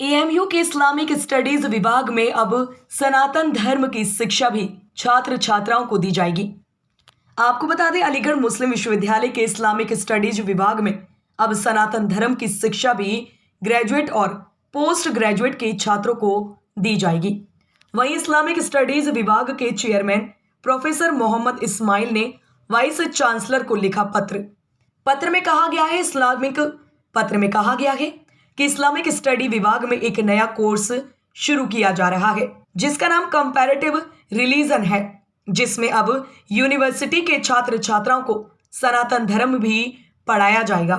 AMU के Islamic studies विभाग में अब सनातन धर्म की शिक्षा भी छात्र छात्राओं को दी जाएगी। आपको बता दें, अलीगढ़ मुस्लिम विश्वविद्यालय के इस्लामिक स्टडीज विभाग में अब सनातन धर्म की शिक्षा भी ग्रेजुएट और पोस्ट ग्रेजुएट के छात्रों को दी जाएगी। वहीं इस्लामिक स्टडीज विभाग के चेयरमैन प्रोफेसर मोहम्मद इस्माइल ने वाइस चांसलर को लिखा पत्र में कहा गया है कि इस्लामिक स्टडी विभाग में एक नया कोर्स शुरू किया जा रहा है जिसका नाम कंपैरेटिव रिलीजन है, जिसमें अब यूनिवर्सिटी के छात्र छात्राओं को सनातन धर्म भी पढ़ाया जाएगा।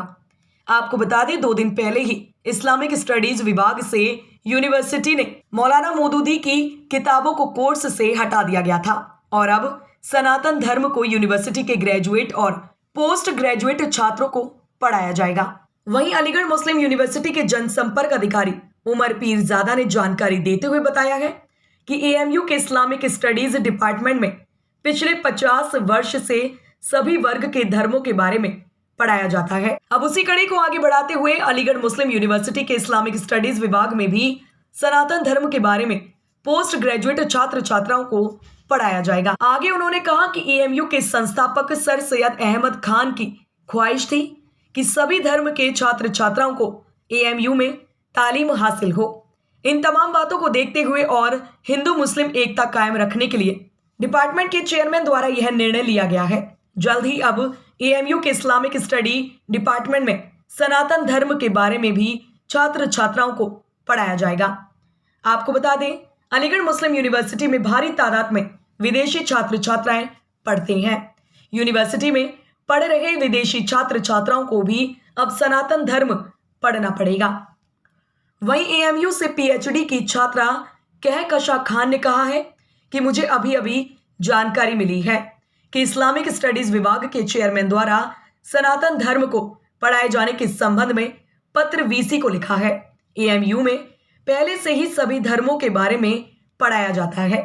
आपको बता दें, 2 दिन पहले ही इस्लामिक स्टडीज विभाग से यूनिवर्सिटी ने मौलाना मौदूदी की किताबों को कोर्स से हटा दिया गया था और अब सनातन धर्म को यूनिवर्सिटी के ग्रेजुएट और पोस्ट ग्रेजुएट छात्रों को पढ़ाया जाएगा। वहीं अलीगढ़ मुस्लिम यूनिवर्सिटी के जनसंपर्क अधिकारी उमर पीरजादा ने जानकारी देते हुए बताया है कि एएमयू के इस्लामिक स्टडीज डिपार्टमेंट में पिछले 50 वर्ष से सभी वर्ग के धर्मों के बारे में पढ़ाया जाता है। अब उसी कड़ी को आगे बढ़ाते हुए अलीगढ़ मुस्लिम यूनिवर्सिटी के इस्लामिक स्टडीज विभाग में भी सनातन धर्म के बारे में पोस्ट ग्रेजुएट छात्र छात्राओं को पढ़ाया जाएगा। आगे उन्होंने कहा कि एएमयू के संस्थापक सर सैयद अहमद खान की ख्वाहिश थी कि सभी धर्म के छात्र छात्राओं को एएमयू में तालीम हासिल हो। इन तमाम बातों को देखते हुए और हिंदू मुस्लिम एकता कायम रखने के लिए डिपार्टमेंट के चेयरमैन द्वारा यह निर्णय लिया गया है। जल्द ही अब एएमयू के इस्लामिक स्टडी डिपार्टमेंट में सनातन धर्म के बारे में भी छात्र छात्राओं को पढ़ाया जाएगा। आपको बता दें, अलीगढ़ मुस्लिम यूनिवर्सिटी में भारी तादाद में विदेशी छात्र छात्राएं पढ़ते हैं। यूनिवर्सिटी में पढ़ रहे विदेशी छात्र छात्राओं को भी अब सनातन धर्म पढ़ना पड़ेगा। वहीं एएमयू से पीएचडी की छात्रा कहकशा खान ने कहा है कि मुझे अभी जानकारी मिली है कि इस्लामिक स्टडीज विभाग के चेयरमैन द्वारा सनातन धर्म को पढ़ाए जाने के संबंध में पत्र वीसी को लिखा है। एएमयू में पहले से ही सभी धर्मों के बारे में पढ़ाया जाता है।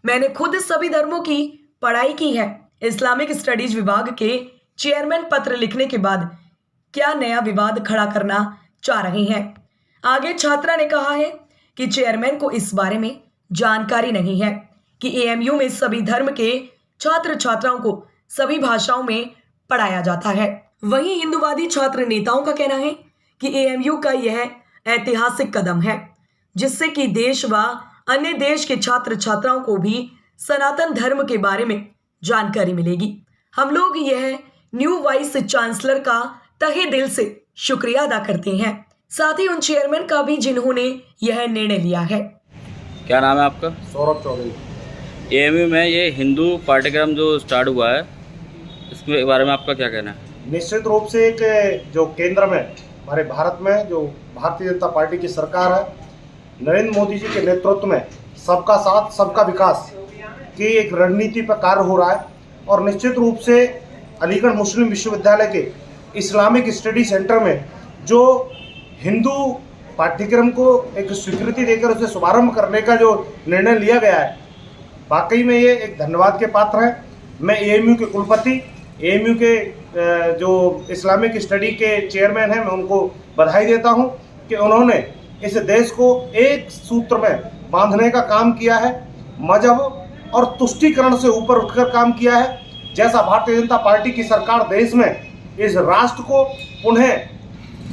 मैंने खुद सभी धर्मों की पढ़ाई की है। इस्लामिक स्टडीज विभाग के चेयरमैन पत्र लिखने के बाद क्या नया विवाद खड़ा करना चाह रहे हैं। आगे छात्रा ने कहा है कि चेयरमैन को इस बारे में जानकारी नहीं है कि एएमयू में सभी धर्म के छात्र छात्राओं को सभी भाषाओं में पढ़ाया जाता है। वहीं हिंदूवादी छात्र नेताओं का कहना है कि एएमयू का यह ऐतिहासिक कदम है जिससे कि देश व अन्य देश के छात्र छात्राओं को भी सनातन धर्म के बारे में जानकारी मिलेगी। हम लोग यह न्यू वाइस चांसलर का तहे दिल से शुक्रिया अदा करते हैं, साथ ही उन चेयरमैन का भी जिन्होंने यह निर्णय लिया है। क्या नाम है आपका? सौरभ चौधरी। एएमयू में ये हिंदू पाठ्यक्रम जो स्टार्ट हुआ है, इसके बारे में आपका क्या कहना है? निश्चित रूप से एक जो केंद्र में हमारे भारत में जो भारतीय जनता पार्टी की सरकार है, नरेंद्र मोदी जी के नेतृत्व में सबका साथ सबका विकास की एक रणनीति पर कार्य हो रहा है और निश्चित रूप से अलीगढ़ मुस्लिम विश्वविद्यालय के इस्लामिक स्टडी सेंटर में जो हिंदू पाठ्यक्रम को एक स्वीकृति देकर उसे शुभारंभ करने का जो निर्णय लिया गया है, वाकई में ये एक धन्यवाद के पात्र है। मैं एएमयू के कुलपति, एएमयू के जो इस्लामिक स्टडी के चेयरमैन हैं, मैं उनको बधाई देता हूं कि उन्होंने इस देश को एक सूत्र में बांधने का काम किया है, मजहब और तुष्टीकरण से ऊपर उठकर काम किया है। जैसा भारतीय जनता पार्टी की सरकार देश में इस राष्ट्र को पुनः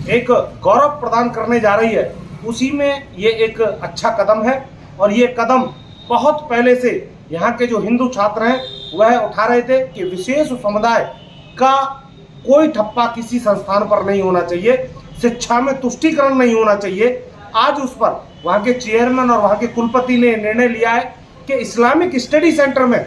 एक गौरव प्रदान करने जा रही है, उसी में ये एक अच्छा कदम है और ये कदम बहुत पहले से यहाँ के जो हिंदू छात्र हैं वह उठा रहे थे कि विशेष समुदाय का कोई ठप्पा किसी संस्थान पर नहीं होना चाहिए, शिक्षा में तुष्टीकरण नहीं होना चाहिए। आज उस पर वहाँ के चेयरमैन और वहाँ के कुलपति ने निर्णय लिया है कि इस्लामिक स्टडी सेंटर में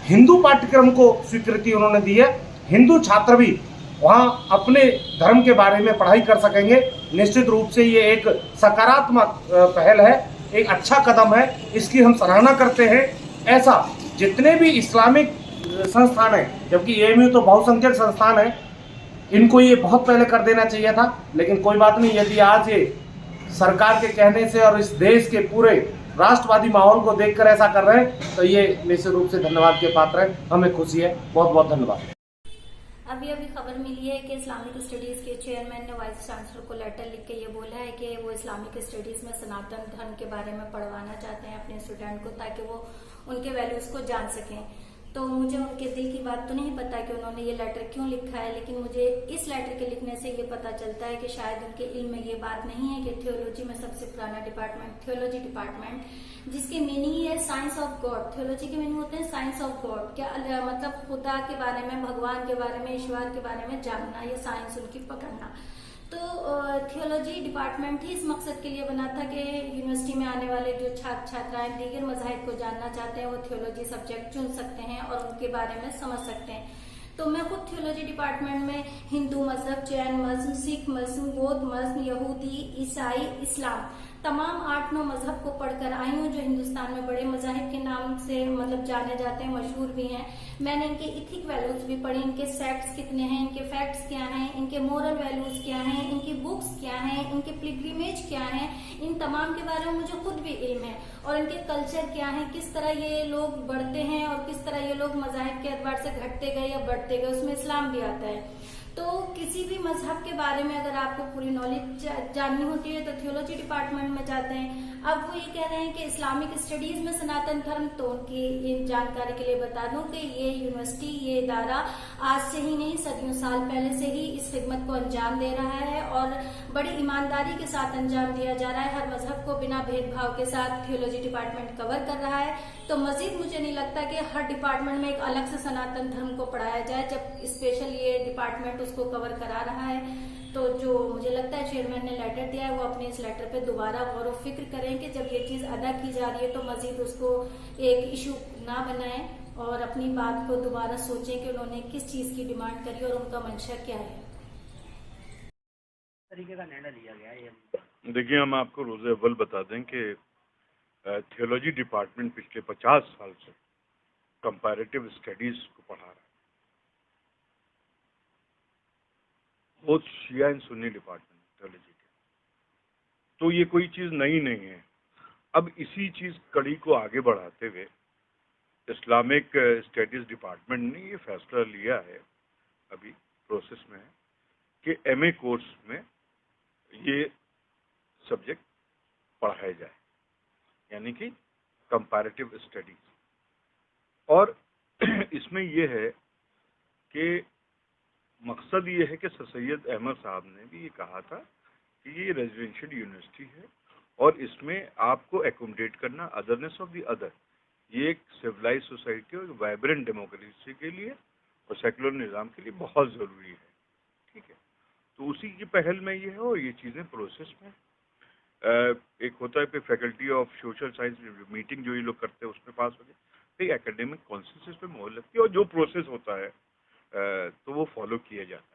हिंदू पाठ्यक्रम को स्वीकृति उन्होंने दी है। हिंदू छात्र भी वहाँ अपने धर्म के बारे में पढ़ाई कर सकेंगे। निश्चित रूप से ये एक सकारात्मक पहल है, एक अच्छा कदम है, इसकी हम सराहना करते हैं। ऐसा जितने भी इस्लामिक संस्थान हैं, जबकि एएमयू तो बहुसंख्यक संस्थान है, इनको ये बहुत पहले कर देना चाहिए था, लेकिन कोई बात नहीं। यदि आज ये सरकार के कहने से और इस देश के पूरे राष्ट्रवादी माहौल को देखकर ऐसा कर रहे हैं तो ये निश्चित रूप से धन्यवाद के पात्र है। हमें खुशी है। बहुत बहुत धन्यवाद। अभी अभी खबर मिली है कि इस्लामिक स्टडीज के चेयरमैन ने वाइस चांसलर को लेटर लिख के ये बोला है कि वो इस्लामिक स्टडीज में सनातन धर्म के बारे में पढ़वाना चाहते हैं अपने स्टूडेंट को, ताकि वो उनके वैल्यूज को जान सकें। तो मुझे उनके दिल की बात तो नहीं पता कि उन्होंने ये लेटर क्यों लिखा है, लेकिन मुझे इस लेटर के लिखने से ये पता चलता है कि शायद उनके इल्म में ये बात नहीं है कि थियोलॉजी में सबसे पुराना डिपार्टमेंट थियोलॉजी डिपार्टमेंट, जिसकी मीनिंग है साइंस ऑफ गॉड। थियोलॉजी के मीनिंग होते हैं साइंस ऑफ गॉड, क्या मतलब खुदा के बारे में, भगवान के बारे में, ईश्वर के बारे में जानना, ये साइंस उनकी पकड़ना। तो थियोलॉजी डिपार्टमेंट ही इस मकसद के लिए बना था कि यूनिवर्सिटी में आने वाले जो छात्र छात्राएं दीगर मज़ाहिब को जानना चाहते हैं वो थियोलॉजी सब्जेक्ट चुन सकते हैं और उनके बारे में समझ सकते हैं। तो मैं खुद थियोलॉजी डिपार्टमेंट में हिंदू मजहब, जैन मजहब, सिख मजहब, बौद्ध मजहब, यहूदी, ईसाई, इस्लाम, तमाम 8-9 मजहब को पढ़कर आई हूँ, जो हिंदुस्तान में बड़े मजाहिब के नाम से मतलब जाने जाते हैं, मशहूर भी हैं। मैंने इनके इथिक वैल्यूज भी पढ़ी, इनके सेक्ट्स कितने हैं, इनके फैक्ट्स क्या हैं, इनके मोरल वैल्यूज क्या हैं, इनकी बुक्स क्या हैं, इनके पिलग्रिमेज क्या हैं, इन तमाम के बारे में मुझे खुद भी इल्म है। और इनके कल्चर क्या है, किस तरह ये लोग बढ़ते हैं और किस तरह ये लोग मजाहिब के एतबार से घटते गए या बढ़ते गए, उसमें इस्लाम भी आता है। तो किसी भी मजहब के बारे में अगर आपको पूरी नॉलेज जाननी होती है तो थियोलॉजी डिपार्टमेंट में जाते हैं। अब वो ये कह रहे हैं कि इस्लामिक स्टडीज में सनातन धर्म, तो उनकी ये जानकारी के लिए बता दूं कि ये यूनिवर्सिटी, ये इदारा आज से ही नहीं, सदियों साल पहले से ही इस खिदमत को अंजाम दे रहा है और बड़ी ईमानदारी के साथ अंजाम दिया जा रहा है। हर मजहब को बिना भेदभाव के साथ थियोलॉजी डिपार्टमेंट कवर कर रहा है। तो मजीद मुझे नहीं लगता कि हर डिपार्टमेंट में एक अलग से सनातन धर्म को पढ़ाया जाए, जब स्पेशल ये डिपार्टमेंट उसको कवर करा रहा है। तो जो मुझे लगता है चेयरमैन ने लेटर दिया है, वो अपने इस लेटर पे दोबारा गौर व फिक्र करें कि जब ये चीज अदा की जा रही है तो मजीद उसको एक इशू ना बनाएं और अपनी बात को दोबारा सोचें कि उन्होंने किस चीज की डिमांड करी और उनका मंशा क्या है। तरीके का निर्णय लिया गया है। देखिए, हम आपको रोज़े अव्वल बता दें कि थियोलॉजी डिपार्टमेंट पिछले 50 साल से कंपैरेटिव स्टडीज को पढ़ा रहा है। बहुत शिया एंड सुन्नी डिपार्टमेंट थियोलॉजी के, तो ये कोई चीज़ नई नहीं है। अब इसी चीज़ कड़ी को आगे बढ़ाते हुए इस्लामिक स्टडीज डिपार्टमेंट ने ये फैसला लिया है, अभी प्रोसेस में है, कि एमए कोर्स में ये सब्जेक्ट पढ़ाया जाए, यानी कि कंपैरेटिव स्टडीज। और इसमें यह है कि मकसद ये है कि सर सैयद अहमद साहब ने भी ये कहा था कि ये रेजिडेंशियल यूनिवर्सिटी है और इसमें आपको एकोमोडेट करना अदरनेस ऑफ द अदर, ये एक सिविलाइज सोसाइटी और वाइब्रेंट डेमोक्रेसी के लिए और सेकुलर निज़ाम के लिए बहुत ज़रूरी है। ठीक है, तो उसी की पहल में ये है और ये चीज़ें प्रोसेस में एक होता है faculty of social science meeting जो ये लोग करते हैं उसमें पास हो गए, फिर एकेडमिक कॉन्सेंसस पे मोहर लगती है और जो प्रोसेस होता है तो वो फॉलो किया जाता है।